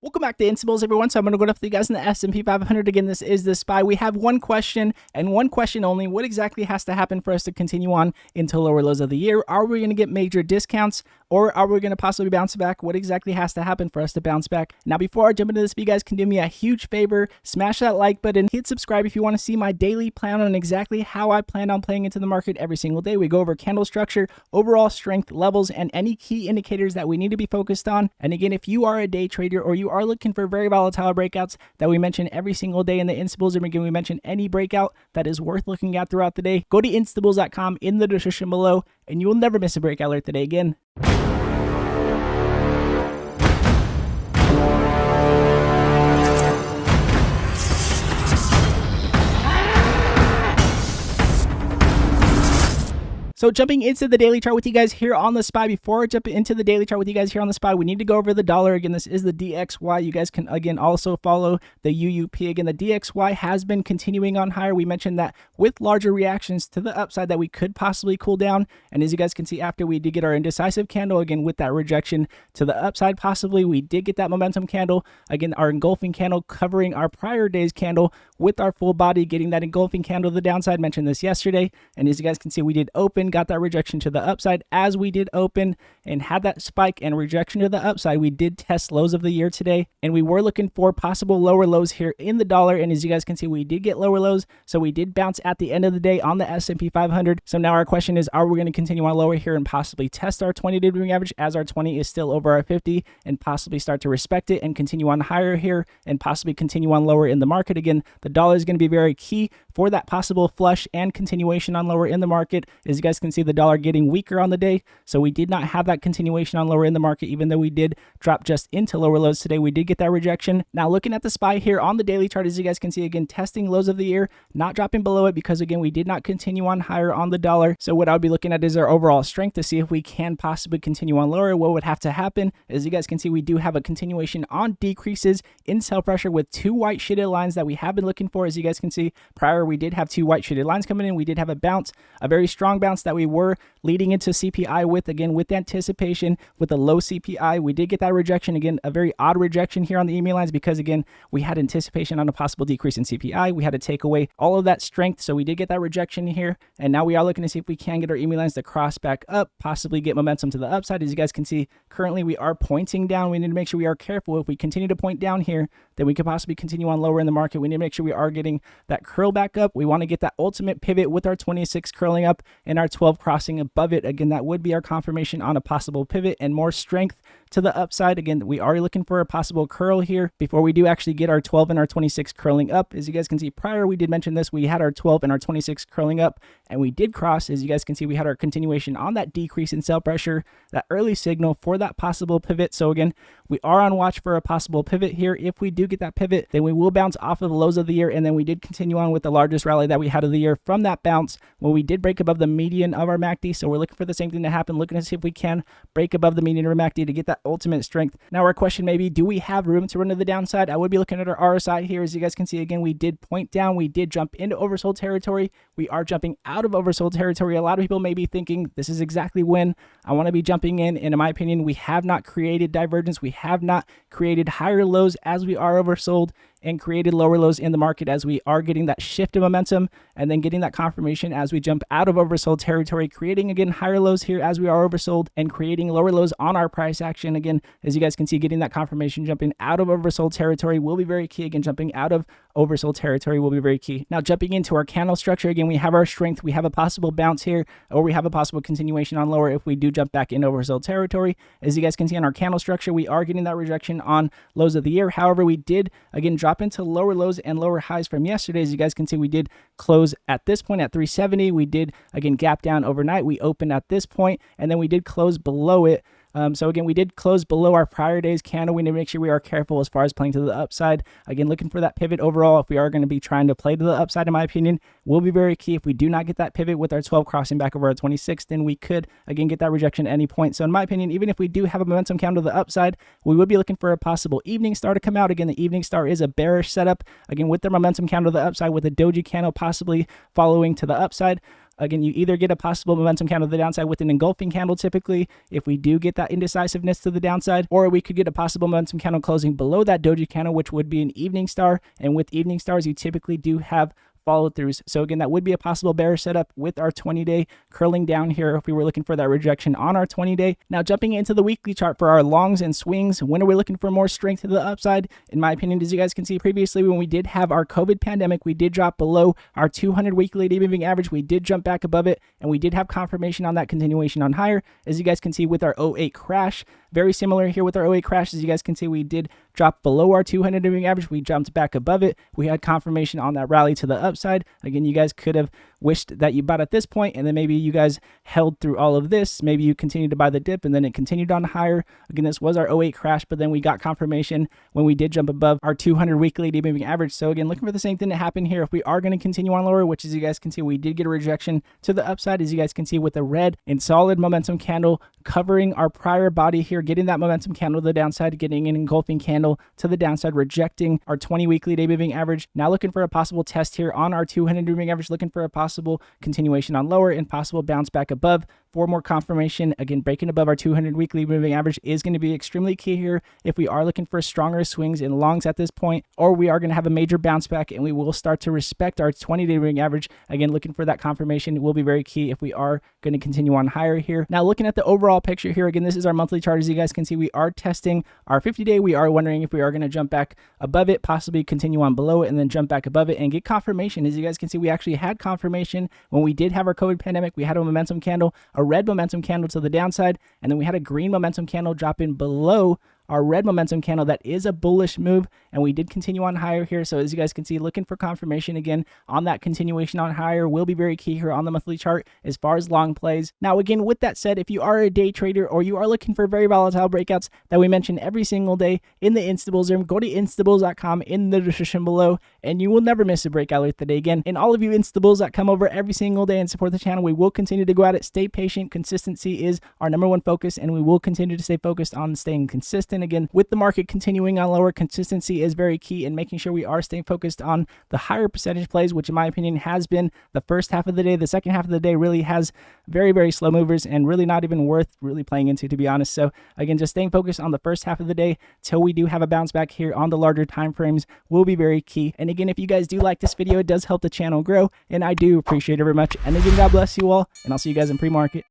Welcome back to Instibles, everyone. So I'm going to go up for you guys in the S&P 500. Again, this is the SPY. We have one question and one question only. What exactly has to happen for us to continue on into lower lows of the year? Are we going to get major discounts or are we going to possibly bounce back? What exactly has to happen for us to bounce back? Now, before I jump into this, if you guys can do me a huge favor, smash that like button, hit subscribe if you want to see my daily plan on exactly how I plan on playing into the market every single day. We go over candle structure, overall strength levels, and any key indicators that we need to be focused on. And again, if you are a day trader or you are looking for very volatile breakouts that we mention every single day in the Instibles, and again, we mention any breakout that is worth looking at throughout the day, go to Instibles.com in the description below, and you will never miss a breakout alert today again. So jumping into the daily chart with you guys here on the SPY, before I jump into the daily chart with you guys here on the SPY, we need to go over the dollar. Again, this is the DXY. You guys can, again, also follow the UUP. Again, the DXY has been continuing on higher. We mentioned that with larger reactions to the upside that we could possibly cool down. And as you guys can see, after we did get our indecisive candle, again, with that rejection to the upside, possibly, we did get that momentum candle. Again, our engulfing candle covering our prior day's candle with our full body, getting that engulfing candle to the downside. Mentioned this yesterday. And as you guys can see, we did open, got that rejection to the upside as we did open and had that spike and rejection to the upside. We did test lows of the year today, and we were looking for possible lower lows here in the dollar. And as you guys can see, we did get lower lows, so we did bounce at the end of the day on the S&P 500. So now our question is, are we going to continue on lower here and possibly test our 20-day moving average, as our 20 is still over our 50, and possibly start to respect it and continue on higher here and possibly continue on lower in the market? Again, the dollar is going to be very key for that possible flush and continuation on lower in the market. As you guys can see, the dollar getting weaker on the day, so we did not have that continuation on lower in the market. Even though we did drop just into lower lows today, we did get that rejection. Now looking at the SPY here on the daily chart, as you guys can see, again, testing lows of the year, not dropping below it, because again, we did not continue on higher on the dollar. So what I would be looking at is our overall strength to see if we can possibly continue on lower. What would have to happen? As you guys can see, we do have a continuation on decreases in sell pressure with two white shaded lines that we have been looking for. As you guys can see, prior we did have two white shaded lines coming in. We did have a bounce, a very strong bounce that we were leading into CPI with, again, with anticipation with a low CPI. We did get that rejection, again, a very odd rejection here on the EMA lines, because again, we had anticipation on a possible decrease in CPI. We had to take away all of that strength, so we did get that rejection here, and now we are looking to see if we can get our EMA lines to cross back up, possibly get momentum to the upside. As you guys can see, currently we are pointing down. We need to make sure we are careful. If we continue to point down here, then we could possibly continue on lower in the market. We need to make sure we are getting that curl back up. We want to get that ultimate pivot with our 26 curling up and our 12 crossing above it. Again, that would be our confirmation on a possible pivot and more strength to the upside. Again, we are looking for a possible curl here before we do actually get our 12 and our 26 curling up. As you guys can see, prior we did mention this, we had our 12 and our 26 curling up, and we did cross. As you guys can see, we had our continuation on that decrease in sell pressure, that early signal for that possible pivot. So again, we are on watch for a possible pivot here. If we do get that pivot, then we will bounce off of the lows of the year, and then we did continue on with the largest rally that we had of the year from that bounce when we did break above the median of our MACD. So we're looking for the same thing to happen, looking to see if we can break above the median of our MACD to get that ultimate strength. Now our question may be, do we have room to run to the downside? I would be looking at our RSI here. As you guys can see, again, we did point down, we did jump into oversold territory. We are jumping out of oversold territory. A lot of people may be thinking this is exactly when I want to be jumping in, and in my opinion, we have not created divergence. We have not created higher lows as we are oversold, and created lower lows in the market as we are getting that shift of momentum, and then getting that confirmation as we jump out of oversold territory, creating again higher lows here as we are oversold, and creating lower lows on our price action. Again, as you guys can see, getting that confirmation, jumping out of oversold territory will be very key. Again, jumping out of oversold territory will be very key. Now jumping into our candle structure, again, we have our strength, we have a possible bounce here, or we have a possible continuation on lower if we do jump back into oversold territory. As you guys can see on our candle structure, we are getting that rejection on lows of the year. However, we did again drop into lower lows and lower highs from yesterday. As you guys can see, we did close at this point at 370. We did again gap down overnight. We opened at this point, and then we did close below it. So again, we did close below our prior day's candle. We need to make sure we are careful as far as playing to the upside. Again, looking for that pivot overall. If we are going to be trying to play to the upside, in my opinion, will be very key. If we do not get that pivot with our 12 crossing back over our 26, then we could again get that rejection at any point. So in my opinion, even if we do have a momentum candle to the upside, we would be looking for a possible evening star to come out. Again, the evening star is a bearish setup. Again, with the momentum candle to the upside, with a doji candle possibly following to the upside. Again, you either get a possible momentum candle to the downside with an engulfing candle typically, if we do get that indecisiveness to the downside, or we could get a possible momentum candle closing below that doji candle, which would be an evening star. And with evening stars, you typically do have follow throughs. So again, that would be a possible bearish setup with our 20-day curling down here if we were looking for that rejection on our 20-day. Now jumping into the weekly chart for our longs and swings, when are we looking for more strength to the upside? In my opinion, as you guys can see previously, when we did have our COVID pandemic, we did drop below our 200 weekly day moving average. We did jump back above it, and we did have confirmation on that continuation on higher. As you guys can see with our '08 crash, very similar here with our '08 crash. As you guys can see, we did drop below our 200 moving average. We jumped back above it. We had confirmation on that rally to the upside. Again, you guys could have wished that you bought at this point, and then maybe you guys held through all of this. Maybe you continued to buy the dip, and then it continued on higher. Again, this was our '08 crash, but then we got confirmation when we did jump above our 200 weekly day moving average. So again, looking for the same thing to happen here if we are going to continue on lower, which as you guys can see, we did get a rejection to the upside, as you guys can see with a red and solid momentum candle covering our prior body here, getting that momentum candle to the downside, getting an engulfing candle to the downside, rejecting our 20 weekly day moving average. Now looking for a possible test here on our 200 moving average, looking for a possible continuation on lower and possible bounce back above for more confirmation. Again, breaking above our 200 weekly moving average is going to be extremely key here if we are looking for stronger swings in longs at this point, or we are going to have a major bounce back and we will start to respect our 20-day moving average. Again, looking for that confirmation will be very key if we are going to continue on higher here. Now looking at the overall picture here, again, this is our monthly chart. As you guys can see, we are testing our 50-day. We are wondering if we are going to jump back above it, possibly continue on below it, and then jump back above it and get confirmation. As you guys can see, we actually had confirmation when we did have our COVID pandemic. We had a momentum candle, a red momentum candle to the downside, and then we had a green momentum candle drop in below our red momentum candle. That is a bullish move, and we did continue on higher here. So as you guys can see, looking for confirmation again on that continuation on higher will be very key here on the monthly chart as far as long plays. Now again, with that said, if you are a day trader or you are looking for very volatile breakouts that we mention every single day in the Instabulls room, go to instabulls.com in the description below, and you will never miss a breakout alert today. Again, and all of you Instabulls that come over every single day and support the channel, we will continue to go at it. Stay patient. Consistency is our #1 focus, and we will continue to stay focused on staying consistent. Again, with the market continuing on lower, consistency is very key in making sure we are staying focused on the higher percentage plays, which in my opinion has been the first half of the day. The second half of the day really has very, very slow movers and really not even worth really playing into, to be honest. So again, just staying focused on the first half of the day till we do have a bounce back here on the larger time frames will be very key. And again, if you guys do like this video, it does help the channel grow, and I do appreciate it very much. And again, God bless you all, and I'll see you guys in pre-market.